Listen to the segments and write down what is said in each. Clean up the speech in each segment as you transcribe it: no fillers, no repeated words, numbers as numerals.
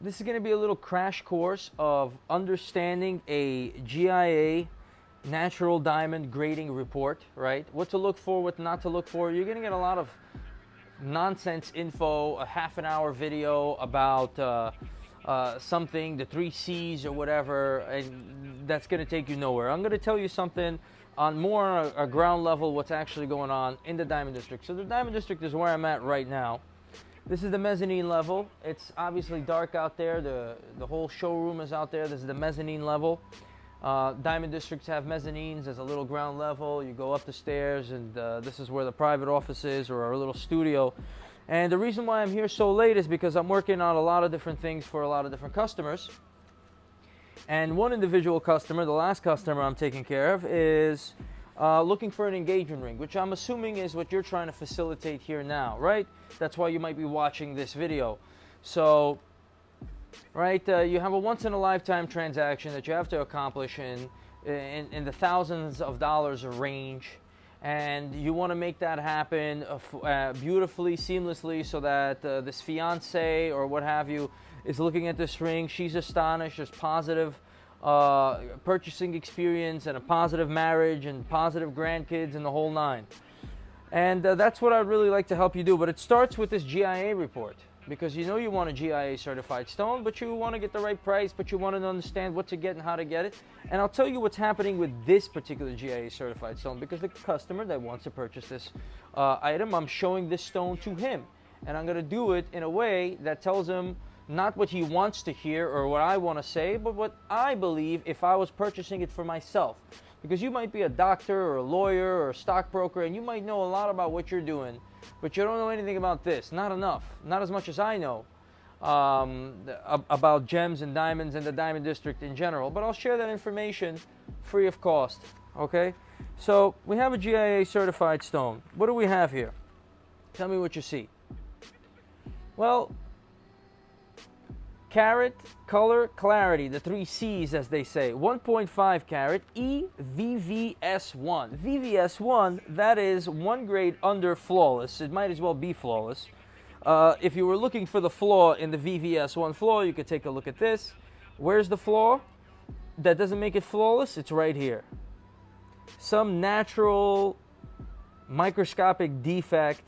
This is going to be a little crash course of understanding a GIA natural diamond grading report, right? What to look for, what not to look for. You're going to get a lot of nonsense info, a half an hour video about something, the 3 C's or whatever, and that's going to take you nowhere. I'm going to tell you something on more a ground level, what's actually going on in the Diamond District. So the Diamond District is where I'm at right now. This is the mezzanine level. It's obviously dark out there. The whole showroom is out there. This is the mezzanine level. Diamond Districts have mezzanines. There's a little ground level. You go up the stairs, and this is where the private office is, or our little studio. And the reason why I'm here so late is because I'm working on a lot of different things for a lot of different customers. And one individual customer, the last customer I'm taking care of, is looking for an engagement ring, which I'm assuming is what you're trying to facilitate here now, right? That's why you might be watching this video. So, right, you have a once-in-a-lifetime transaction that you have to accomplish in the thousands of dollars range, and you want to make that happen beautifully, seamlessly, so that this fiance or what have you is looking at this ring. She's astonished. There's positive purchasing experience and a positive marriage and positive grandkids and the whole nine. And that's what I'd really like to help you do. But it starts with this GIA report, because you know you want a GIA certified stone, but you want to get the right price, but you want to understand what to get and how to get it. And I'll tell you what's happening with this particular GIA certified stone, because the customer that wants to purchase this item, I'm showing this stone to him. And I'm going to do it in a way that tells him not what he wants to hear or what I want to say, but what I believe if I was purchasing it for myself. Because you might be a doctor or a lawyer or a stockbroker, and you might know a lot about what you're doing, but you don't know anything about this. Not enough. Not as much as I know about gems and diamonds and the Diamond District in general. But I'll share that information free of cost. Okay? So we have a GIA certified stone. What do we have here? Tell me what you see. Well, carat, color, clarity, the 3 C's as they say. 1.5 carat, EVVS1. VVS1, that is 1 grade under flawless. It might as well be flawless. If you were looking for the flaw in the VVS1 flaw, you could take a look at this. Where's the flaw that doesn't make it flawless? It's right here. Some natural microscopic defect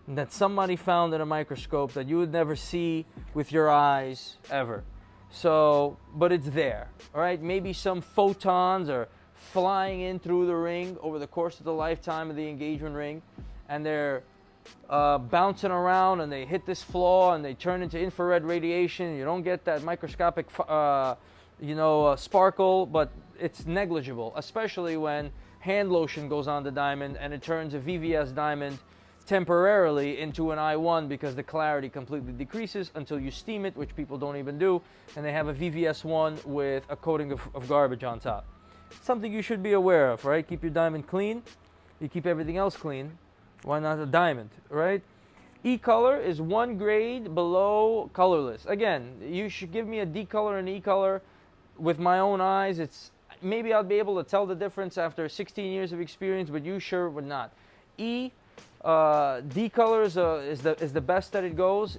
that somebody found in a microscope that you would never see with your eyes ever. So, but it's there, all right? Maybe some photons are flying in through the ring over the course of the lifetime of the engagement ring, and they're bouncing around, and they hit this flaw, and they turn into infrared radiation. You don't get that microscopic, sparkle, but it's negligible, especially when hand lotion goes on the diamond, and it turns a VVS diamond temporarily into an I1 because the clarity completely decreases until you steam it, which people don't even do, and they have a VVS1 with a coating of garbage on top. Something you should be aware of, right? Keep your diamond clean. You keep everything else clean. Why not a diamond, right? E-color is 1 grade below colorless. Again, you should give me a D-color and E-color. With my own eyes, maybe I'll be able to tell the difference after 16 years of experience, but you sure would not. D color is the best that it goes.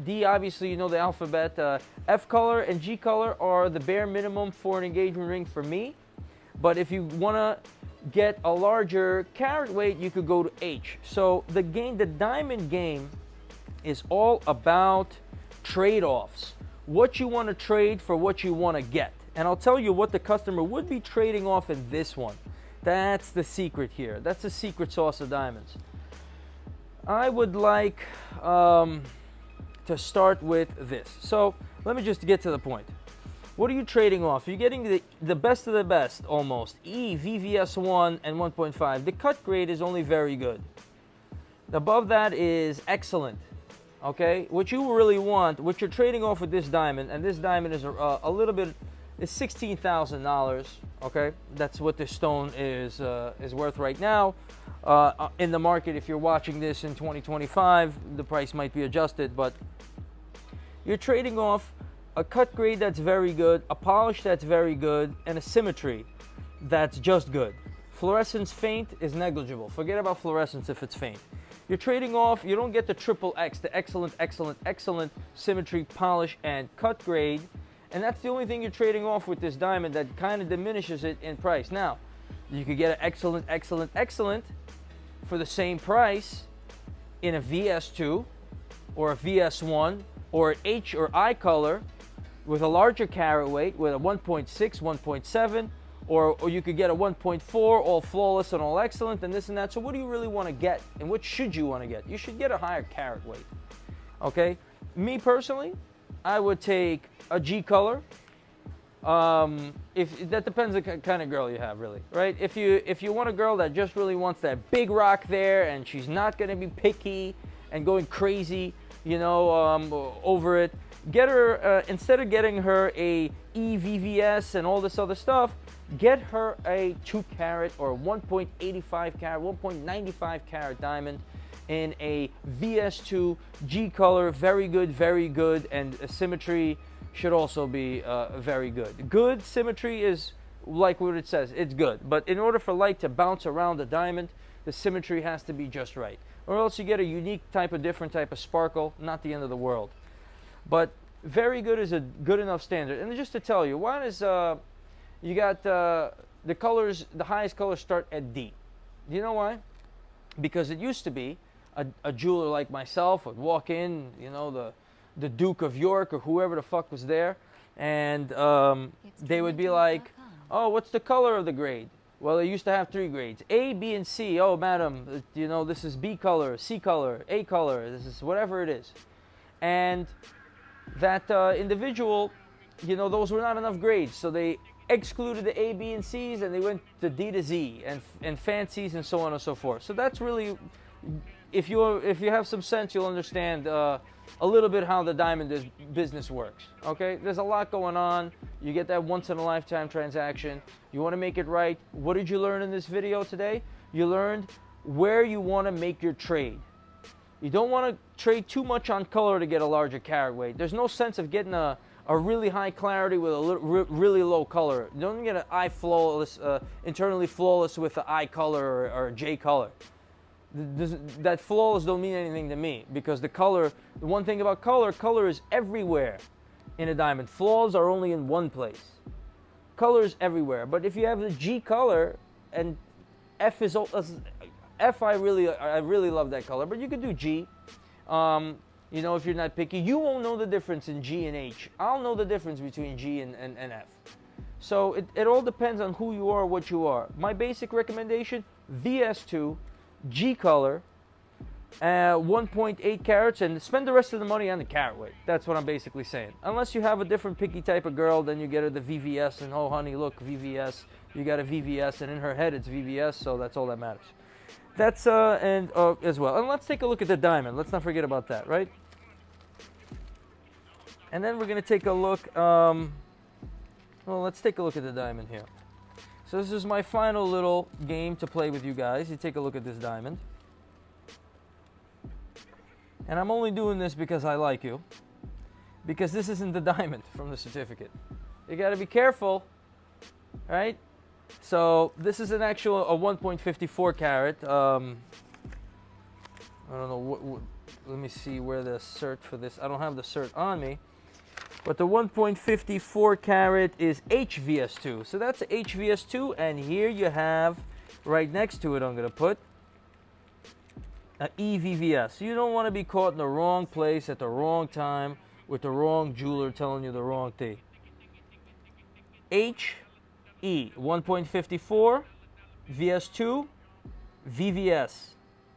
D, obviously, you know the alphabet. F color and G color are the bare minimum for an engagement ring for me. But if you want to get a larger carat weight, you could go to H. So the diamond game is all about trade-offs. What you want to trade for what you want to get. And I'll tell you what the customer would be trading off in this one. That's the secret here. That's the secret sauce of diamonds. I would like to start with this. So let me just get to the point. What are you trading off? You're getting the best of the best, almost. VVS1 and 1.5. The cut grade is only very good. Above that is excellent. Okay? What you really want, what you're trading off with this diamond, and this diamond is a little bit, is $16,000. Okay? That's what this stone is worth right now. In the market, if you're watching this in 2025, the price might be adjusted, but you're trading off a cut grade that's very good, a polish that's very good, and a symmetry that's just good. Fluorescence faint is negligible. Forget about fluorescence if it's faint. You're trading off, you don't get the triple X, the excellent, excellent, excellent symmetry, polish, and cut grade. And that's the only thing you're trading off with this diamond that kind of diminishes it in price. Now, you could get an excellent, excellent, excellent for the same price in a VS2 or a VS1 or an H or I color with a larger carat weight with a 1.6, 1.7, or you could get a 1.4, all flawless and all excellent and this and that. So what do you really want to get, and what should you want to get? You should get a higher carat weight, okay? Me personally, I would take a G color. If that depends on the kind of girl you have, really, right? If you want a girl that just really wants that big rock there and she's not going to be picky and going crazy, you know, over it, get her, instead of getting her a EVVS and all this other stuff, get her a 2 carat or 1.85 carat, 1.95 carat diamond in a VS2 G color. Very good, and symmetry should also be very good. Good symmetry is like what it says, it's good. But in order for light to bounce around the diamond, the symmetry has to be just right. Or else you get a unique type of, different type of sparkle, not the end of the world. But very good is a good enough standard. And just to tell you, one is you got the colors, the highest colors start at D. Do you know why? Because it used to be a jeweler like myself would walk in, you know, the Duke of York or whoever the fuck was there, and they would be like, oh, what's the color of the grade? Well, they used to have 3 grades, A, B, and C. Oh, madam, you know, this is B color, C color, A color, this is whatever it is. And that individual, you know, those were not enough grades, so they excluded the A, B, and C's, and they went to D to Z and fancies and so on and so forth. So that's really, if you have some sense, you'll understand a little bit how the diamond business works. Okay, there's a lot going on. You get that once in a lifetime transaction. You want to make it right. What did you learn in this video today? You learned where you want to make your trade. You don't want to trade too much on color to get a larger carat weight. There's no sense of getting a really high clarity with a really low color. You don't get an eye flawless, internally flawless with an I color or a J color. That flawless don't mean anything to me, because the color, the one thing about color is everywhere in a diamond. Flaws are only in one place. Color is everywhere. But if you have the G color, and F is F, I really love that color, but you could do G. You know, if you're not picky, you won't know the difference in G and H. I'll know the difference between G and F. So it all depends on who you are, what you are. My basic recommendation, VS2, G color, 1.8 carats, and spend the rest of the money on the carat weight. That's what I'm basically saying. Unless you have a different picky type of girl, then you get her the VVS, and oh honey, look, VVS, you got a VVS, and in her head it's VVS, so that's all that matters. That's as well. And let's take a look at the diamond. Let's not forget about that, right? And then we're going to take a look, well, let's take a look at the diamond here. So this is my final little game to play with you guys. You take a look at this diamond. And I'm only doing this because I like you. Because this isn't the diamond from the certificate. You got to be careful, right? So this is an actual 1.54 carat. I don't know. Let me see where the cert for this. I don't have the cert on me. But the 1.54 carat is HVS2. So that's HVS2, and here you have, right next to it, I'm going to put an EVVS. You don't want to be caught in the wrong place at the wrong time with the wrong jeweler telling you the wrong thing. HE 1.54 VS2 VVS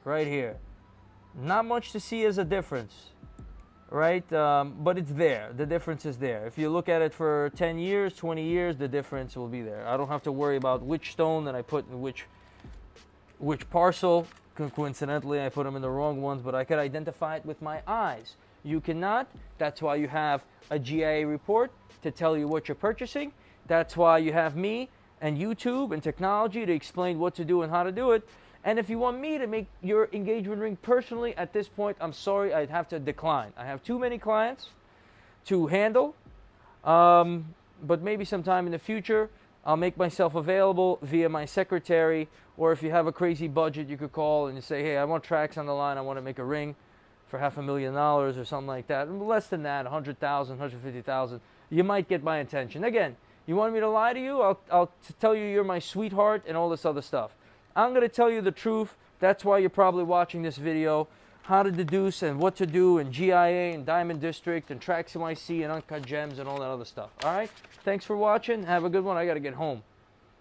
right here. Not much to see as a difference, right? But it's there. The difference is there. If you look at it for 10 years, 20 years, the difference will be there. I don't have to worry about which stone that I put in which parcel. Coincidentally, I put them in the wrong ones, but I could identify it with my eyes. You cannot. That's why you have a GIA report to tell you what you're purchasing. That's why you have me and YouTube and technology to explain what to do and how to do it. And if you want me to make your engagement ring personally, at this point, I'm sorry, I'd have to decline. I have too many clients to handle, but maybe sometime in the future, I'll make myself available via my secretary, or if you have a crazy budget, you could call and you say, hey, I want Trax on the line. I want to make a ring for $500,000 or something like that. And less than that, 100,000, 150,000, you might get my attention. Again, you want me to lie to you? I'll tell you you're my sweetheart and all this other stuff. I'm going to tell you the truth. That's why you're probably watching this video. How to deduce and what to do in GIA and Diamond District and TraxNYC and Uncut Gems and all that other stuff. All right? Thanks for watching. Have a good one. I got to get home.